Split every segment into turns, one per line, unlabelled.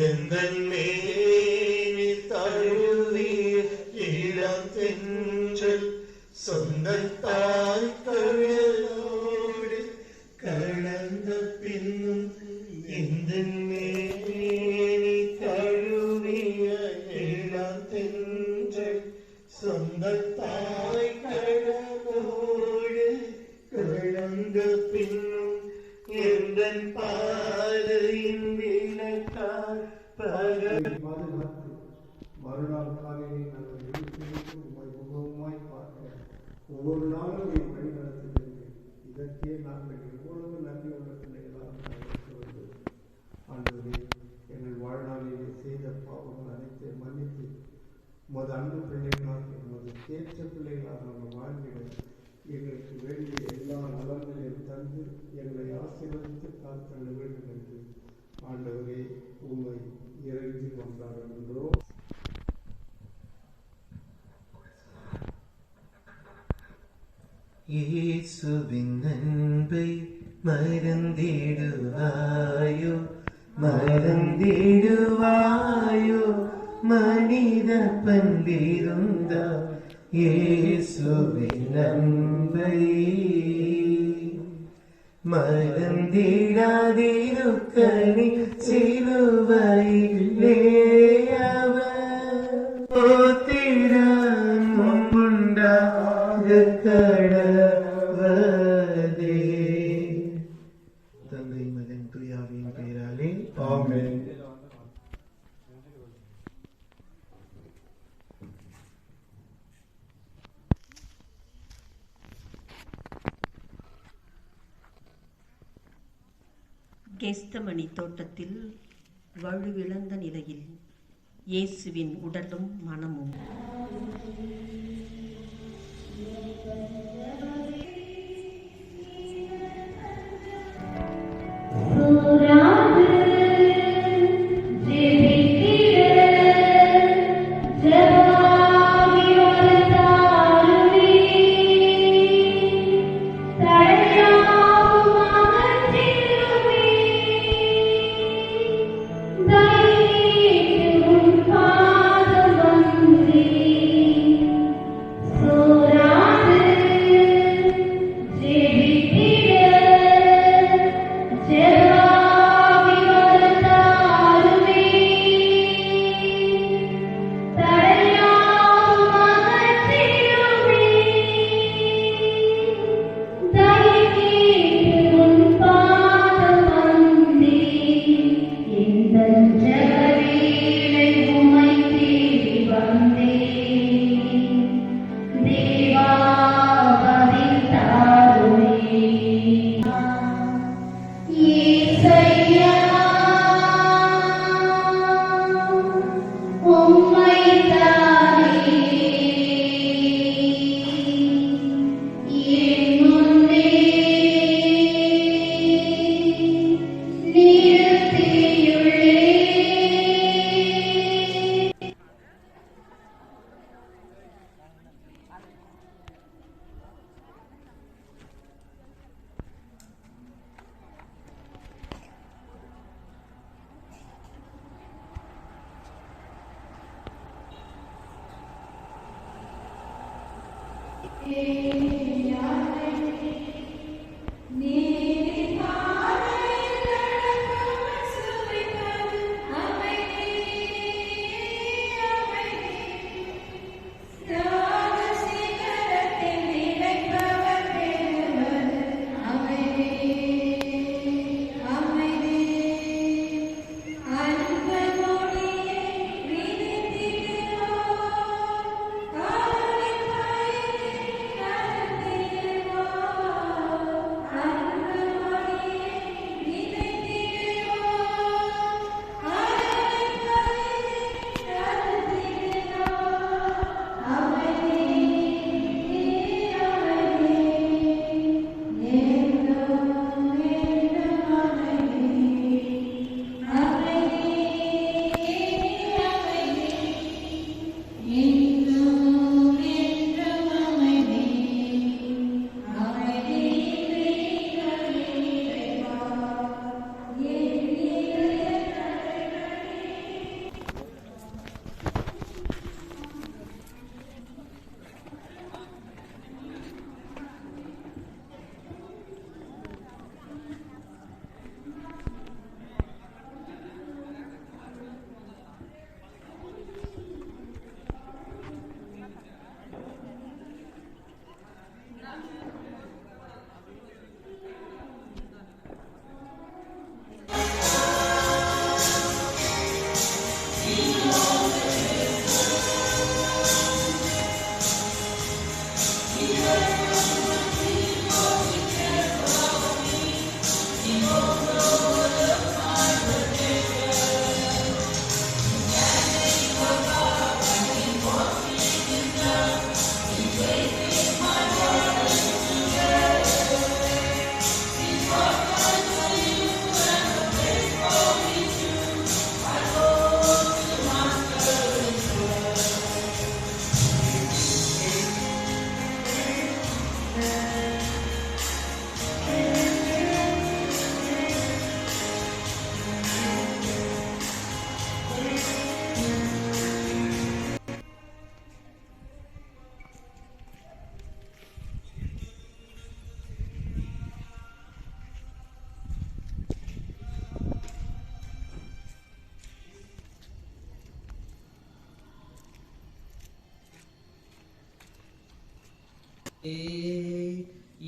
எந்தன் மேனி தழுவிய இளம் தென்றல் சொந்தத்தாய் கழலோடு கலந்த பின்னும் எந்தன் மேனி தழுவிய இளம் தென்றல் சொந்தத்தாய் கழலோடு கலந்த பின்னும் எந்தன் பாதையின் விளக்கால்
பாதுகாத்து மறுநாள் காலையில் நாங்கள் எழுப்பிட்டு உங்களை முகமாய் பார்க்க ஒவ்வொரு நாளும் என் வழி நடத்துகிறீர்கள். இதற்கே நாங்கள் எவ்வளவு நன்றி உள்ள பிள்ளைகளாக ஆண்டவரே, எங்கள் வாழ்நாளிலே செய்த பாவங்கள் அனைத்தையும் மன்னித்து உமது அன்பு பிள்ளைகளாக உமது தேற்ற பிள்ளைகளாக நாங்கள் வாழ்ந்திட எங்களுக்கு வேண்டிய எல்லா நலன்களையும் தந்து எங்களை ஆசீர்வதித்து காத்தள்ள வேண்டும் என்று ஆண்டவரே உம்மை இறைஞ்சி கொண்டாடுகின்றோம்.
இயேசுவின் அன்பை மறந்திடுவாயோ மறந்திடுவாயோ மனித பண்பிருந்தா இயேசுவின் அன்பை மறந்திடாதிருக்கணி சிலுவையிலே அவர் போத்திடான் முன்புண்டாக கடவதே. தந்தை மகன் தூயாவின் பெயராலே ஆமென்.
கெஸ்தமணி தோட்டத்தில் வலுவிழந்த நிலையில் இயேசுவின் உடலும் மனமும்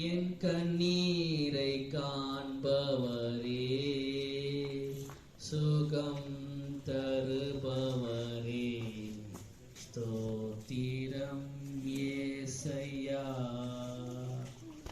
என் கண்ணீரை காண்பவரே, சுகம் தருபவரே, ஸ்தோத்திரம் ஏசையா.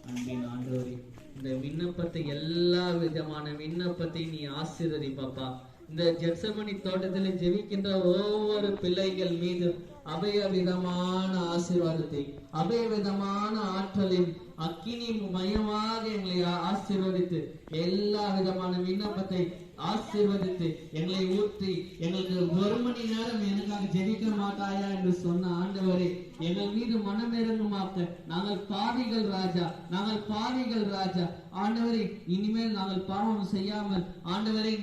அன்பின் ஆண்டவரே, இந்த விண்ணப்பத்தை எல்லா விதமான விண்ணப்பத்தை நீ ஆசீர்வதிப்பா. இந்த ஜெத்சமனி தோட்டத்தில் ஜெபிக்கின்ற ஒவ்வொரு பிள்ளைகள் மீது அபயவிதமான ஆசீர்வாதத்தை, அபயவிதமான ஆற்றலின் அக்கினி மயமாக எங்களை ஆசீர்வதித்து, எல்லா விதமான விண்ணப்பத்தை ஆசீர்வதித்து எங்களை ஊற்றி, எங்களுக்கு 1 மணி நேரம் எனக்காக ஜெபிக்க மாட்டாயா என்று சொன்ன ஆண்டவரே, எங்கள் மீது மனமிறங்குமாக்க. நாங்கள் பாவிகள் ராஜா, நாங்கள் பாவிகள் ராஜா. ஆண்டவரே, இனிமேல் நாங்கள் பாவம் செய்யாமல் ஆண்டவரே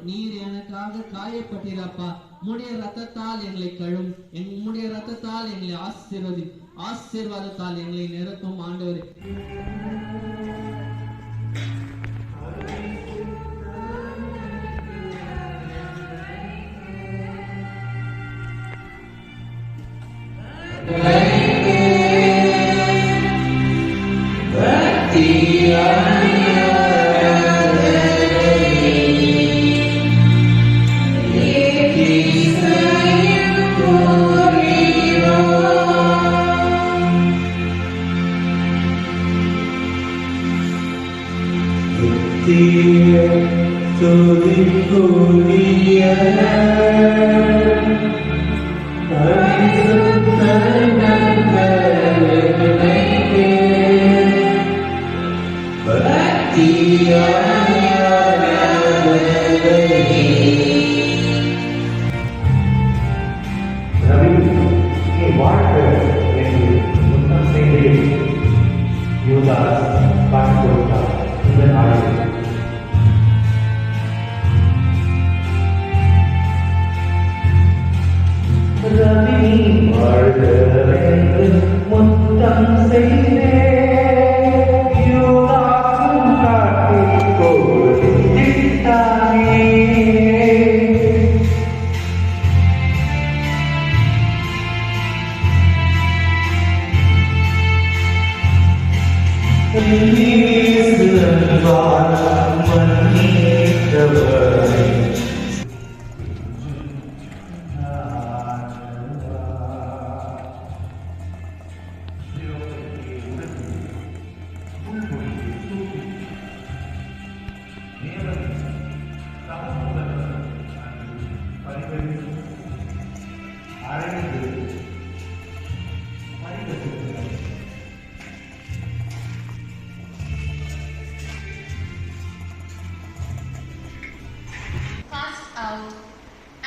நீர் எனக்காக காயப்பட்டீரப்பா. உம்முடைய ரத்தத்தால் எங்களை கழும், உம்முடைய ரத்தத்தால் எங்களை ஆசீர்வாதத்தால் எங்களை நிரப்பும் ஆண்டவரே.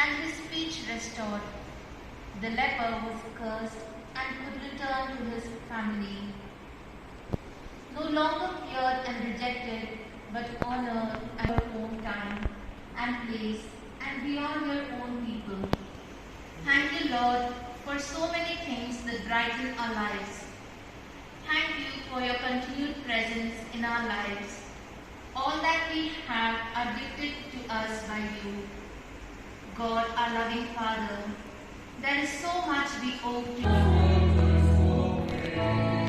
And his speech restored. The leper was cursed and could return to his family. No longer feared and rejected, but honored at your own time and place and beyond your own people. Thank you, Lord, for so many things that brighten our lives. Thank you for your continued presence in our lives. All that we have are gifted to us by you. God, our loving Father, there is so much we owe to you.